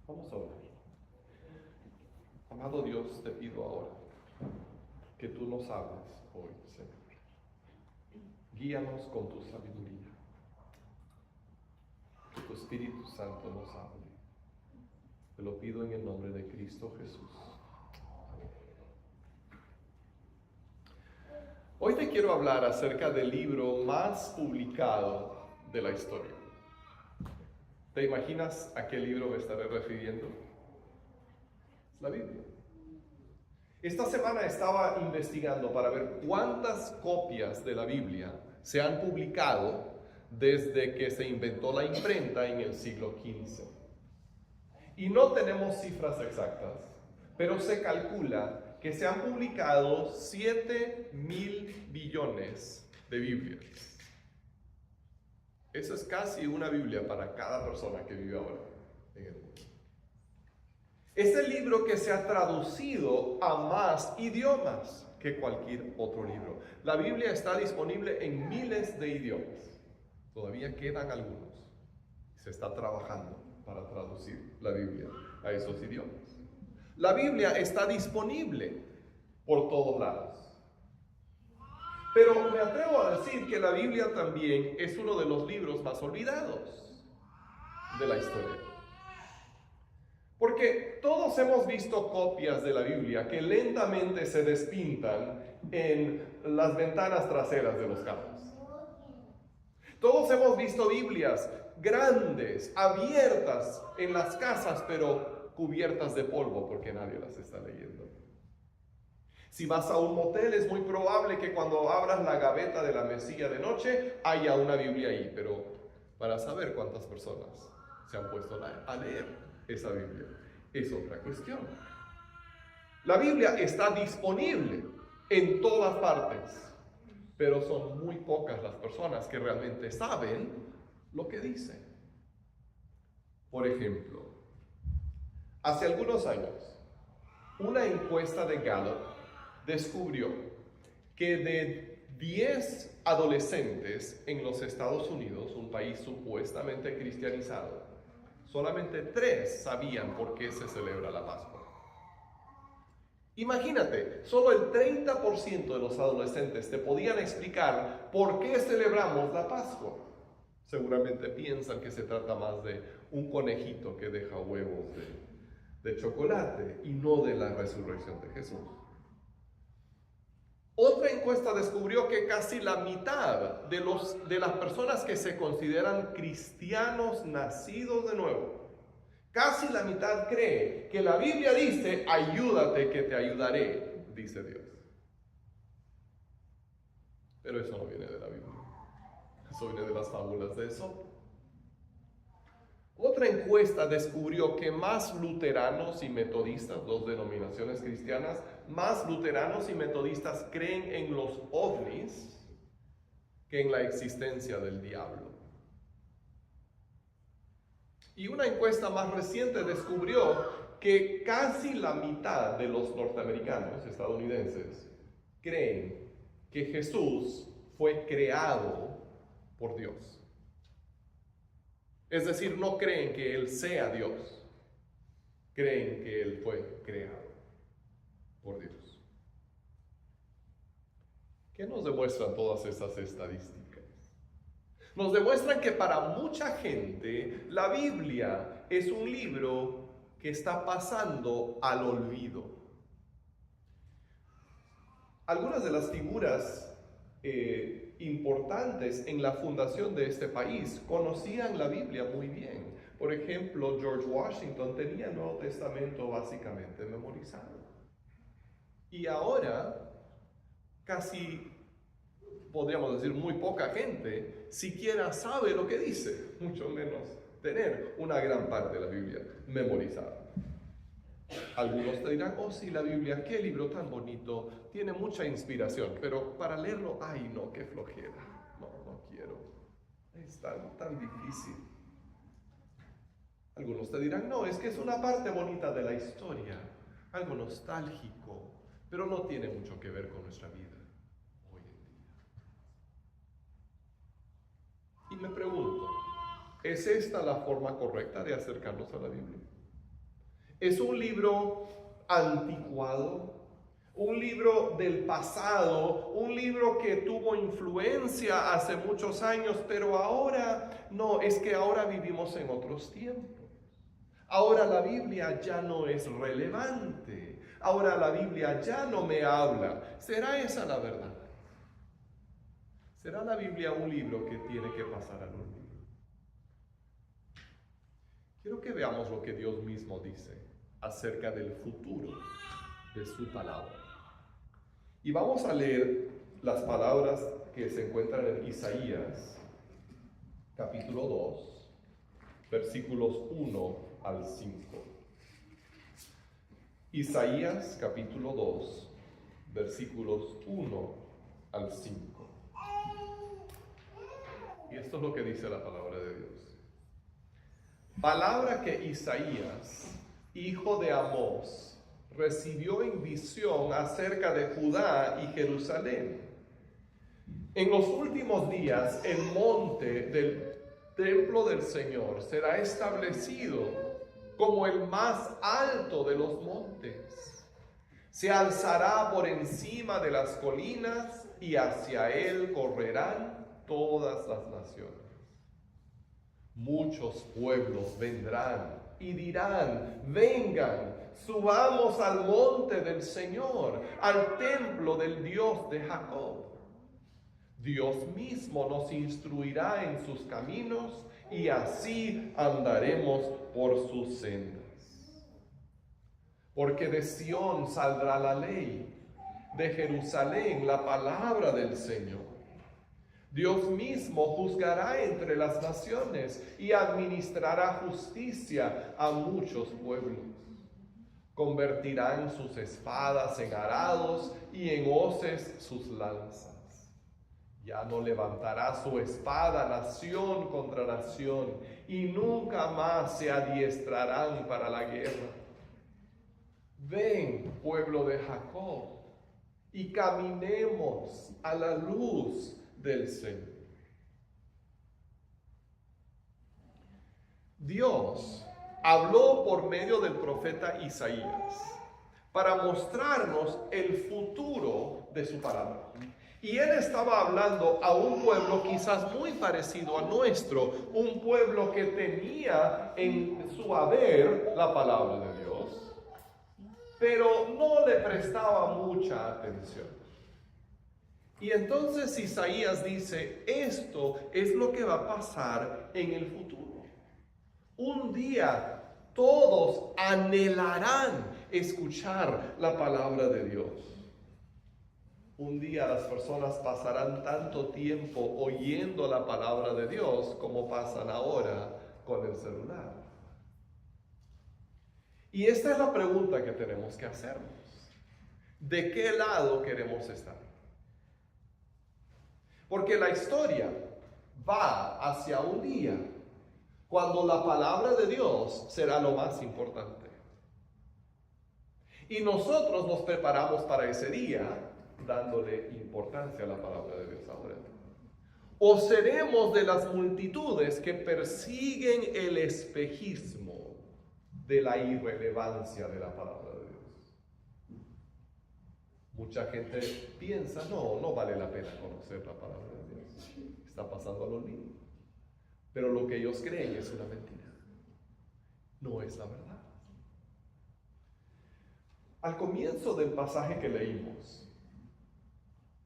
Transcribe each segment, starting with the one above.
Vamos a orar. Amado Dios, te pido ahora que tú nos hables hoy, Señor. Guíanos con tu sabiduría. Que tu Espíritu Santo nos hable. Te lo pido en el nombre de Cristo Jesús. Hoy te quiero hablar acerca del libro más publicado de la historia. ¿Te imaginas a qué libro me estaré refiriendo? Es la Biblia. Esta semana estaba investigando para ver cuántas copias de la Biblia se han publicado desde que se inventó la imprenta en el siglo XV. Y no tenemos cifras exactas, pero se calcula que se han publicado 7.000 billones de Biblias. Eso es casi una Biblia para cada persona que vive ahora en el mundo. Es el libro que se ha traducido a más idiomas que cualquier otro libro. La Biblia está disponible en miles de idiomas. Todavía quedan algunos. Se está trabajando para traducir la Biblia a esos idiomas. La Biblia está disponible por todos lados. Pero me atrevo a decir que la Biblia también es uno de los libros más olvidados de la historia. Porque todos hemos visto copias de la Biblia que lentamente se despintan en las ventanas traseras de los carros. Todos hemos visto Biblias grandes, abiertas en las casas, pero cubiertas de polvo porque nadie las está leyendo. Si vas a un motel, es muy probable que cuando abras la gaveta de la mesilla de noche haya una Biblia ahí, pero para saber cuántas personas se han puesto a leer esa Biblia es otra cuestión. La Biblia está disponible en todas partes, pero son muy pocas las personas que realmente saben lo que dice. Por ejemplo, hace algunos años, una encuesta de Gallup descubrió que de 10 adolescentes en los Estados Unidos, un país supuestamente cristianizado, solamente 3 sabían por qué se celebra la Pascua. Imagínate, solo el 30% de los adolescentes te podían explicar por qué celebramos la Pascua. Seguramente piensan que se trata más de un conejito que deja huevos de chocolate y no de la resurrección de Jesús. Otra encuesta descubrió que casi la mitad de las personas que se consideran cristianos nacidos de nuevo, casi la mitad cree que la Biblia dice, ayúdate que te ayudaré, dice Dios. Pero eso no viene de la Biblia. Eso viene de las fábulas de Esopo. Otra encuesta descubrió que más luteranos y metodistas, dos denominaciones cristianas, más luteranos y metodistas creen en los ovnis que en la existencia del diablo. Y una encuesta más reciente descubrió que casi la mitad de los norteamericanos, estadounidenses, creen que Jesús fue creado por Dios. Es decir, no creen que Él sea Dios, creen que Él fue creado por Dios. ¿Qué nos demuestran todas estas estadísticas? Nos demuestran que para mucha gente la Biblia es un libro que está pasando al olvido. Algunas de las figuras importantes en la fundación de este país conocían la Biblia muy bien. Por ejemplo, George Washington tenía el Nuevo Testamento básicamente memorizado. Y ahora, casi, podríamos decir, muy poca gente siquiera sabe lo que dice, mucho menos tener una gran parte de la Biblia memorizada. Algunos te dirán, oh sí, la Biblia, qué libro tan bonito, tiene mucha inspiración, pero para leerlo, ay no, qué flojera, no quiero, es tan difícil. Algunos te dirán, no, es que es una parte bonita de la historia, algo nostálgico, pero no tiene mucho que ver con nuestra vida hoy en día. Y me pregunto, ¿es esta la forma correcta de acercarnos a la Biblia? Es un libro anticuado, un libro del pasado, un libro que tuvo influencia hace muchos años, pero ahora no, es que ahora vivimos en otros tiempos. Ahora la Biblia ya no es relevante. Ahora la Biblia ya no me habla. ¿Será esa la verdad? ¿Será la Biblia un libro que tiene que pasar al olvido? Quiero que veamos lo que Dios mismo dice acerca del futuro de su palabra. Y vamos a leer las palabras que se encuentran en Isaías, capítulo 2, versículos 1 al 5. Isaías, capítulo 2, versículos 1 al 5. Y esto es lo que dice la palabra de Dios. Palabra que Isaías, hijo de Amós, recibió en visión acerca de Judá y Jerusalén. En los últimos días, el monte del templo del Señor será establecido como el más alto de los montes. Se alzará por encima de las colinas y hacia él correrán todas las naciones. Muchos pueblos vendrán y dirán: vengan, subamos al monte del Señor, al templo del Dios de Jacob. Dios mismo nos instruirá en sus caminos y así andaremos por sus sendas. Porque de Sión saldrá la ley, de Jerusalén la palabra del Señor. Dios mismo juzgará entre las naciones y administrará justicia a muchos pueblos. Convertirán sus espadas en arados y en hoces sus lanzas. Ya no levantará su espada nación contra nación y nunca más se adiestrarán para la guerra. Ven, pueblo de Jacob, y caminemos a la luz del Señor. Dios habló por medio del profeta Isaías para mostrarnos el futuro de su palabra. Y él estaba hablando a un pueblo quizás muy parecido a nuestro, un pueblo que tenía en su haber la palabra de Dios, pero no le prestaba mucha atención. Y entonces Isaías dice: esto es lo que va a pasar en el futuro. Un día todos anhelarán escuchar la palabra de Dios. Un día las personas pasarán tanto tiempo oyendo la palabra de Dios como pasan ahora con el celular. Y esta es la pregunta que tenemos que hacernos: ¿de qué lado queremos estar? Porque la historia va hacia un día cuando la palabra de Dios será lo más importante. Y nosotros nos preparamos para ese día dándole importancia a la palabra de Dios ahora. O seremos de las multitudes que persiguen el espejismo de la irrelevancia de la palabra de Dios. Mucha gente piensa: no vale la pena conocer la palabra de Dios, está pasando al olvido. Pero lo que ellos creen es una mentira, no es la verdad. Al comienzo del pasaje que leímos,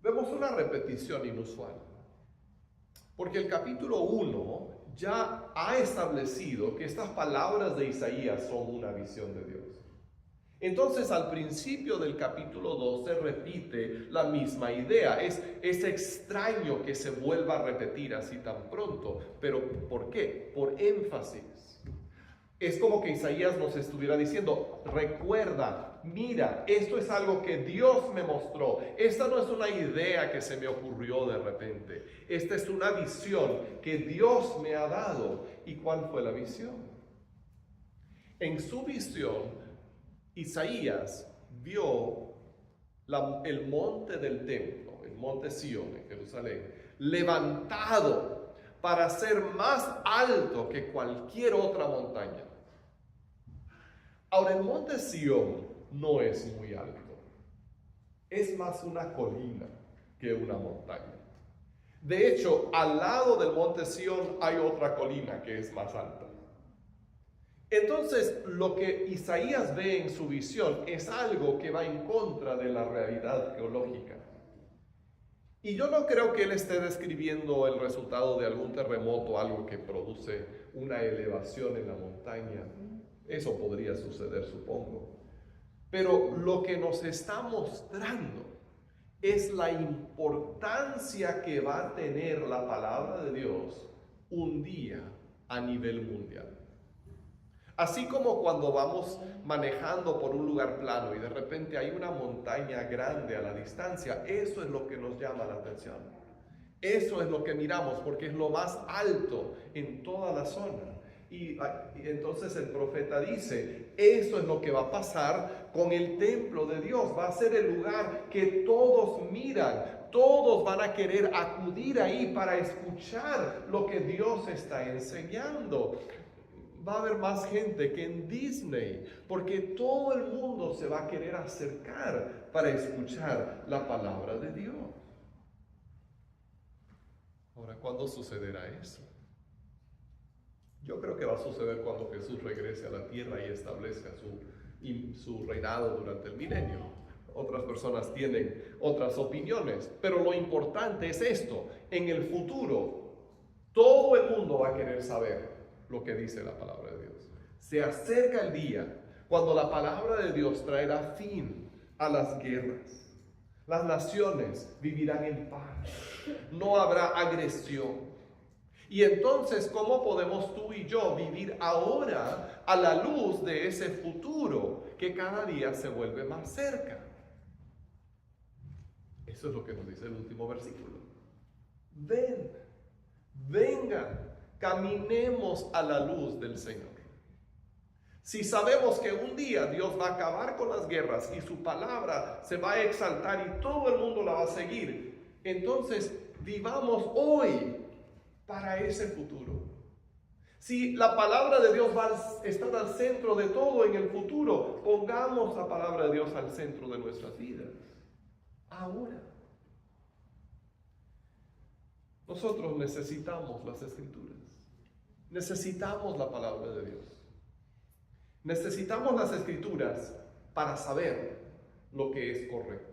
vemos una repetición inusual, porque el capítulo 1 ya ha establecido que estas palabras de Isaías son una visión de Dios. Entonces, al principio del capítulo 2 se repite la misma idea. Es extraño que se vuelva a repetir así tan pronto. ¿Pero por qué? Por énfasis. Es como que Isaías nos estuviera diciendo: recuerda, mira, esto es algo que Dios me mostró. Esta no es una idea que se me ocurrió de repente. Esta es una visión que Dios me ha dado. ¿Y cuál fue la visión? En su visión, Isaías vio el monte del templo, el monte Sión en Jerusalén, levantado para ser más alto que cualquier otra montaña. Ahora, el monte Sión no es muy alto. Es más una colina que una montaña. De hecho, al lado del monte Sión hay otra colina que es más alta. Entonces, lo que Isaías ve en su visión es algo que va en contra de la realidad geológica. Y yo no creo que él esté describiendo el resultado de algún terremoto, algo que produce una elevación en la montaña. Eso podría suceder, supongo. Pero lo que nos está mostrando es la importancia que va a tener la palabra de Dios un día a nivel mundial. Así como cuando vamos manejando por un lugar plano y de repente hay una montaña grande a la distancia, eso es lo que nos llama la atención. Eso es lo que miramos porque es lo más alto en toda la zona. Y entonces el profeta dice, eso es lo que va a pasar con el templo de Dios. Va a ser el lugar que todos miran. Todos van a querer acudir ahí para escuchar lo que Dios está enseñando. Va a haber más gente que en Disney, porque todo el mundo se va a querer acercar para escuchar la palabra de Dios. Ahora, ¿cuándo sucederá eso? Yo creo que va a suceder cuando Jesús regrese a la tierra y establezca su reinado durante el milenio. Otras personas tienen otras opiniones, pero lo importante es esto: en el futuro, todo el mundo va a querer saber lo que dice la palabra de Dios. Se acerca el día cuando la palabra de Dios traerá fin a las guerras. Las naciones vivirán en paz. No habrá agresión. Y entonces, ¿cómo podemos tú y yo vivir ahora a la luz de ese futuro que cada día se vuelve más cerca? Eso es lo que nos dice el último versículo. Vengan, caminemos a la luz del Señor. Si sabemos que un día Dios va a acabar con las guerras y su palabra se va a exaltar y todo el mundo la va a seguir, entonces vivamos hoy para ese futuro. Si la palabra de Dios va a estar al centro de todo en el futuro, pongamos la palabra de Dios al centro de nuestras vidas. Ahora. Nosotros necesitamos las Escrituras. Necesitamos la palabra de Dios. Necesitamos las Escrituras para saber lo que es correcto.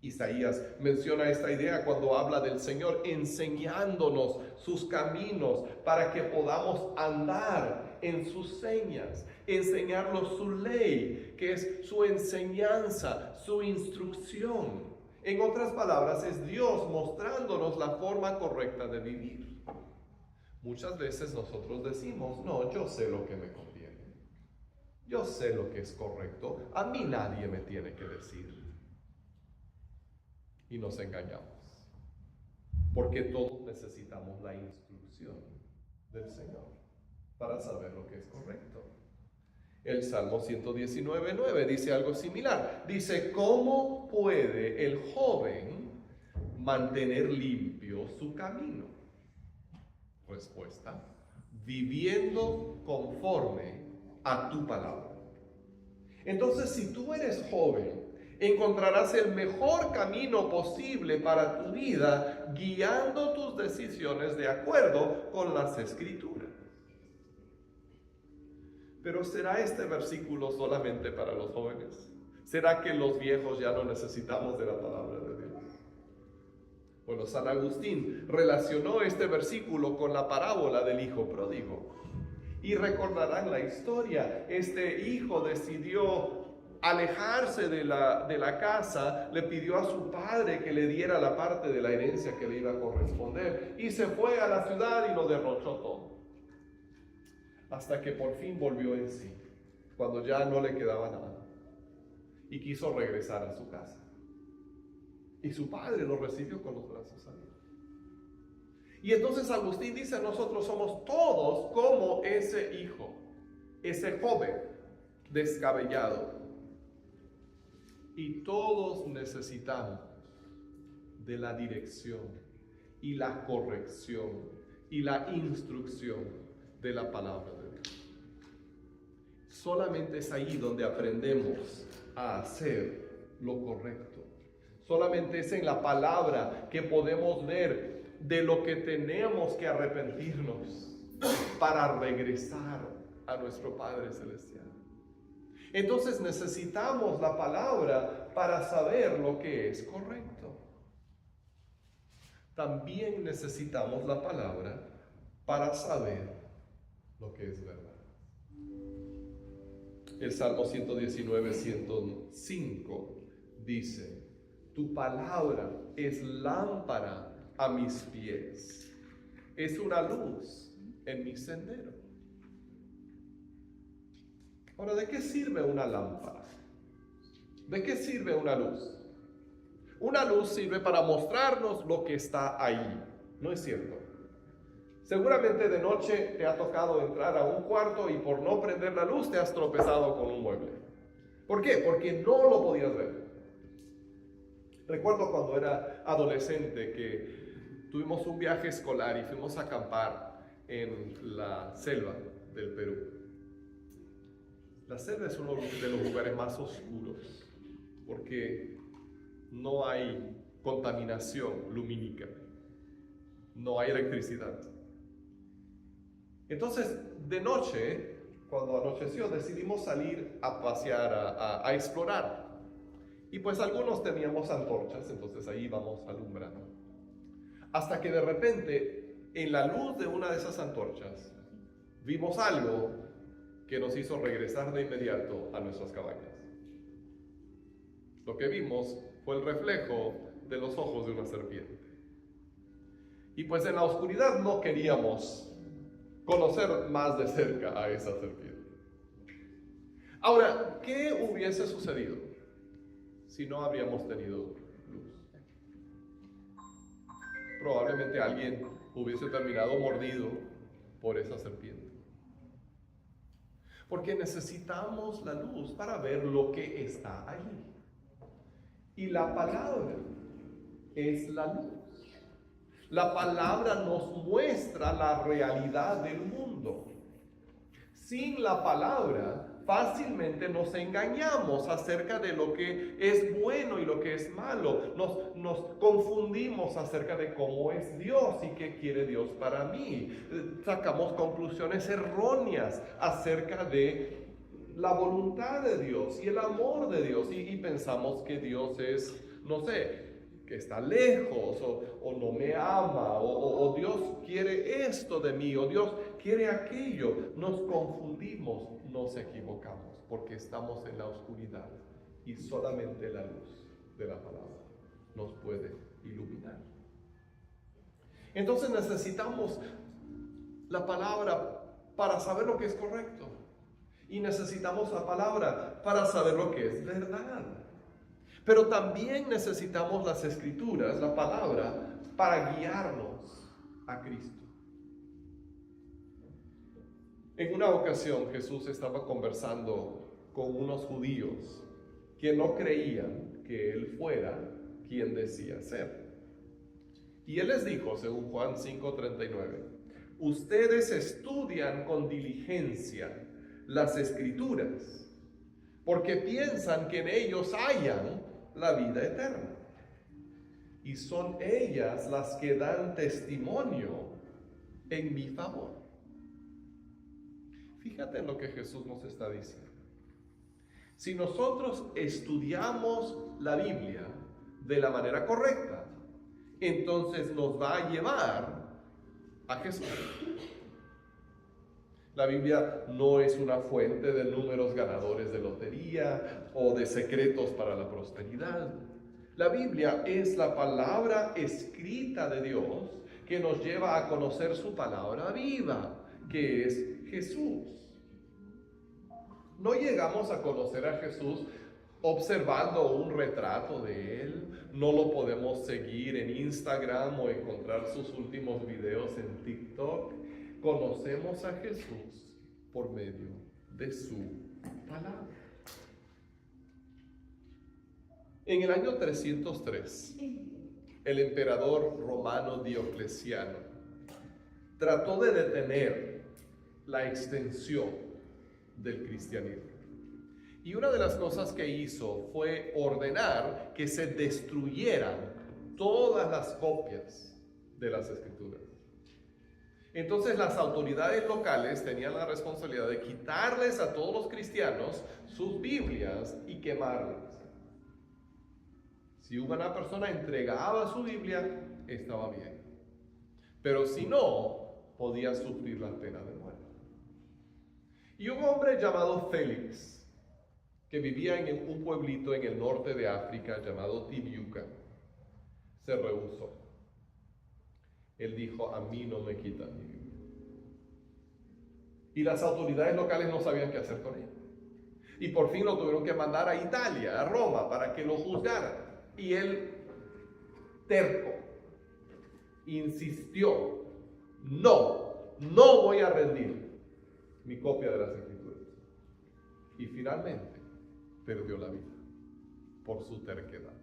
Isaías menciona esta idea cuando habla del Señor enseñándonos sus caminos para que podamos andar en sus señas, enseñarnos su ley, que es su enseñanza, su instrucción. En otras palabras, es Dios mostrándonos la forma correcta de vivir. Muchas veces nosotros decimos, no, yo sé lo que me conviene. Yo sé lo que es correcto. A mí nadie me tiene que decir. Y nos engañamos. Porque todos necesitamos la instrucción del Señor para saber lo que es correcto. El Salmo 119:9 dice algo similar. Dice, ¿cómo puede el joven mantener limpio su camino? Respuesta, viviendo conforme a tu palabra. Entonces, si tú eres joven, encontrarás el mejor camino posible para tu vida, guiando tus decisiones de acuerdo con las Escrituras. Pero ¿será este versículo solamente para los jóvenes? ¿Será que los viejos ya no necesitamos de la palabra de Dios? Bueno, San Agustín relacionó este versículo con la parábola del hijo pródigo. Y recordarán la historia. Este hijo decidió alejarse de la casa, le pidió a su padre que le diera la parte de la herencia que le iba a corresponder. Y se fue a la ciudad y lo derrochó todo. Hasta que por fin volvió en sí, cuando ya no le quedaba nada, y quiso regresar a su casa. Y su padre lo recibió con los brazos abiertos. Y entonces Agustín dice, nosotros somos todos como ese hijo, ese joven descabellado. Y todos necesitamos de la dirección y la corrección y la instrucción de la palabra de Dios. solamente es ahí donde aprendemos a hacer lo correcto. Solamente es en la palabra que podemos ver de lo que tenemos que arrepentirnos para regresar a nuestro Padre Celestial. Entonces necesitamos la palabra para saber lo que es correcto. También necesitamos la palabra para saber lo que es verdad. El Salmo 119, 105 dice: tu palabra es lámpara a mis pies, es una luz en mi sendero. Ahora, ¿de qué sirve una lámpara? ¿De qué sirve una luz? Una luz sirve para mostrarnos lo que está ahí, ¿no es cierto? Seguramente de noche te ha tocado entrar a un cuarto y por no prender la luz te has tropezado con un mueble. ¿Por qué? Porque no lo podías ver. Recuerdo cuando era adolescente que tuvimos un viaje escolar y fuimos a acampar en la selva del Perú. La selva es uno de los lugares más oscuros porque no hay contaminación lumínica, no hay electricidad. Entonces, de noche, cuando anocheció, decidimos salir a pasear, a explorar. Y pues algunos teníamos antorchas, entonces ahí íbamos alumbrando. Hasta que de repente, en la luz de una de esas antorchas, vimos algo que nos hizo regresar de inmediato a nuestras cabañas. Lo que vimos fue el reflejo de los ojos de una serpiente. Y pues en la oscuridad no queríamos conocer más de cerca a esa serpiente. Ahora, ¿qué hubiese sucedido si no habríamos tenido luz? Probablemente alguien hubiese terminado mordido por esa serpiente. Porque necesitamos la luz para ver lo que está allí. Y la palabra es la luz. La palabra nos muestra la realidad del mundo. Sin la palabra, fácilmente nos engañamos acerca de lo que es bueno y lo que es malo. Nos confundimos acerca de cómo es Dios y qué quiere Dios para mí. Sacamos conclusiones erróneas acerca de la voluntad de Dios y el amor de Dios. Y pensamos que Dios es, no sé, que está lejos, o no me ama, o Dios quiere esto de mí, o Dios quiere aquello. Nos confundimos, nos equivocamos, porque estamos en la oscuridad y solamente la luz de la palabra nos puede iluminar. Entonces necesitamos la palabra para saber lo que es correcto, y necesitamos la palabra para saber lo que es verdad. Pero también necesitamos las Escrituras, la palabra, para guiarnos a Cristo. En una ocasión Jesús estaba conversando con unos judíos que no creían que Él fuera quien decía ser. Y Él les dijo, según Juan 5:39, ustedes estudian con diligencia las Escrituras, porque piensan que en ellos hallan la vida eterna. Y son ellas las que dan testimonio en mi favor. Fíjate en lo que Jesús nos está diciendo. Si nosotros estudiamos la Biblia de la manera correcta, entonces nos va a llevar a Jesús. La Biblia no es una fuente de números ganadores de lotería o de secretos para la prosperidad. La Biblia es la palabra escrita de Dios que nos lleva a conocer su palabra viva, que es Jesús. No llegamos a conocer a Jesús observando un retrato de Él. No lo podemos seguir en Instagram o encontrar sus últimos videos en TikTok. Conocemos a Jesús por medio de su palabra. En el año 303, el emperador romano Diocleciano trató de detener la extensión del cristianismo. Y una de las cosas que hizo fue ordenar que se destruyeran todas las copias de las Escrituras. Entonces las autoridades locales tenían la responsabilidad de quitarles a todos los cristianos sus Biblias y quemarlas. Si una persona entregaba su Biblia, estaba bien. Pero si no, podía sufrir la pena de muerte. Y un hombre llamado Félix, que vivía en un pueblito en el norte de África llamado Tibiuca, se rehusó. Él dijo: a mí no me quitan mi Biblia. Y las autoridades locales no sabían qué hacer con él. Y por fin lo tuvieron que mandar a Italia, a Roma, para que lo juzgaran. Y él, terco, insistió: no voy a rendir mi copia de las Escrituras. Y finalmente perdió la vida por su terquedad,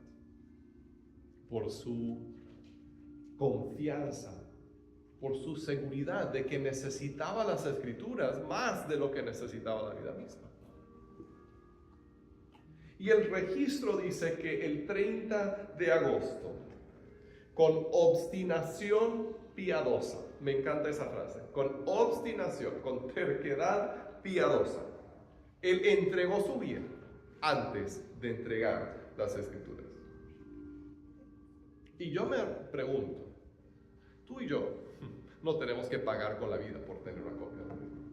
por su confianza, por su seguridad de que necesitaba las Escrituras más de lo que necesitaba la vida misma. Y el registro dice que el 30 de agosto, con obstinación piadosa, me encanta esa frase, con obstinación, con terquedad piadosa, él entregó su vida antes de entregar las Escrituras. Y yo me pregunto, tú y yo no tenemos que pagar con la vida por tener una copia de la Biblia,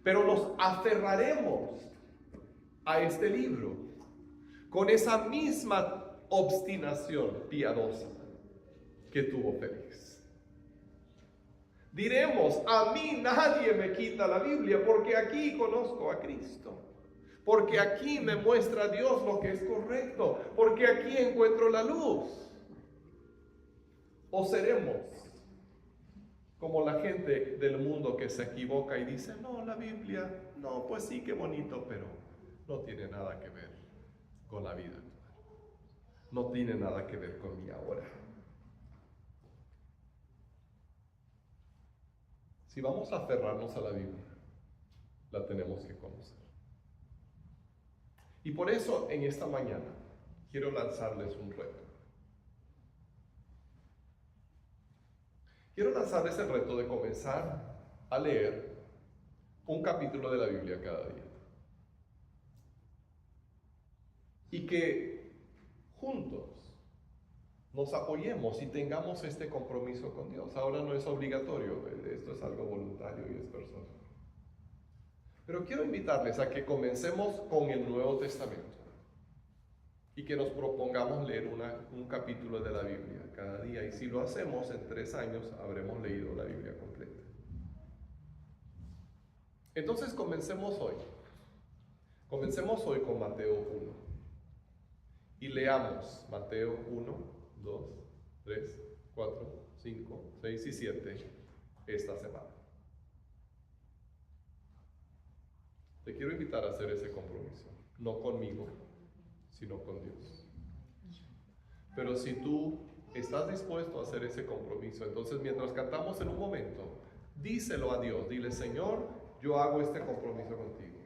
pero nos aferraremos a este libro con esa misma obstinación piadosa que tuvo Félix. Diremos: a mí nadie me quita la Biblia, porque aquí conozco a Cristo, porque aquí me muestra Dios lo que es correcto, porque aquí encuentro la luz. O seremos como la gente del mundo que se equivoca y dice: no, la Biblia, no, pues sí, qué bonito, pero no tiene nada que ver con la vida actual. No tiene nada que ver con mi ahora. Si vamos a aferrarnos a la Biblia, la tenemos que conocer. Y por eso en esta mañana quiero lanzarles un reto. Quiero lanzarles el reto de comenzar a leer un capítulo de la Biblia cada día. Y que juntos nos apoyemos y tengamos este compromiso con Dios. Ahora no es obligatorio, esto es algo voluntario y es personal. Pero quiero invitarles a que comencemos con el Nuevo Testamento y que nos propongamos leer un capítulo de la Biblia cada día. Y si lo hacemos, en 3 años habremos leído la Biblia completa. Entonces comencemos hoy. Comencemos hoy con Mateo 1. Y leamos Mateo 1, 2, 3, 4, 5, 6 y 7 esta semana. Te quiero invitar a hacer ese compromiso, no conmigo, sino con Dios. Pero si tú estás dispuesto a hacer ese compromiso, entonces mientras cantamos en un momento, díselo a Dios, dile: Señor, yo hago este compromiso contigo.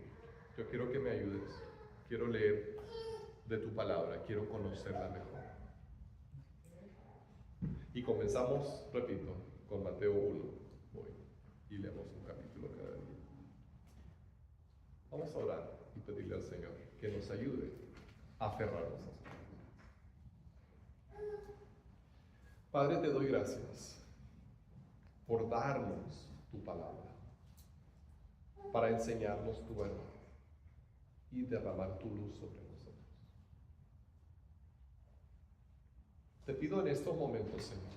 Yo quiero que me ayudes, quiero leer de tu palabra, quiero conocerla mejor. Y comenzamos, repito, con Mateo 1 hoy, y leemos un capítulo cada día. Vamos a orar y pedirle al Señor que nos ayude a aferrarnos a su palabra. Padre, te doy gracias por darnos tu palabra, para enseñarnos tu verdad y derramar tu luz sobre nosotros. Te pido en estos momentos, Señor,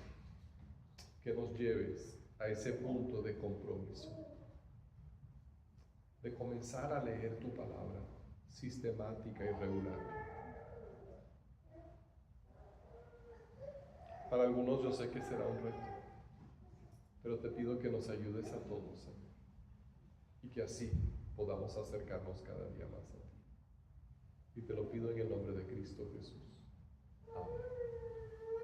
que nos lleves a ese punto de compromiso, de comenzar a leer tu palabra sistemática y regular. Para algunos yo sé que será un reto, pero te pido que nos ayudes a todos, Señor, y que así podamos acercarnos cada día más a ti. Y te lo pido en el nombre de Cristo Jesús. Amén.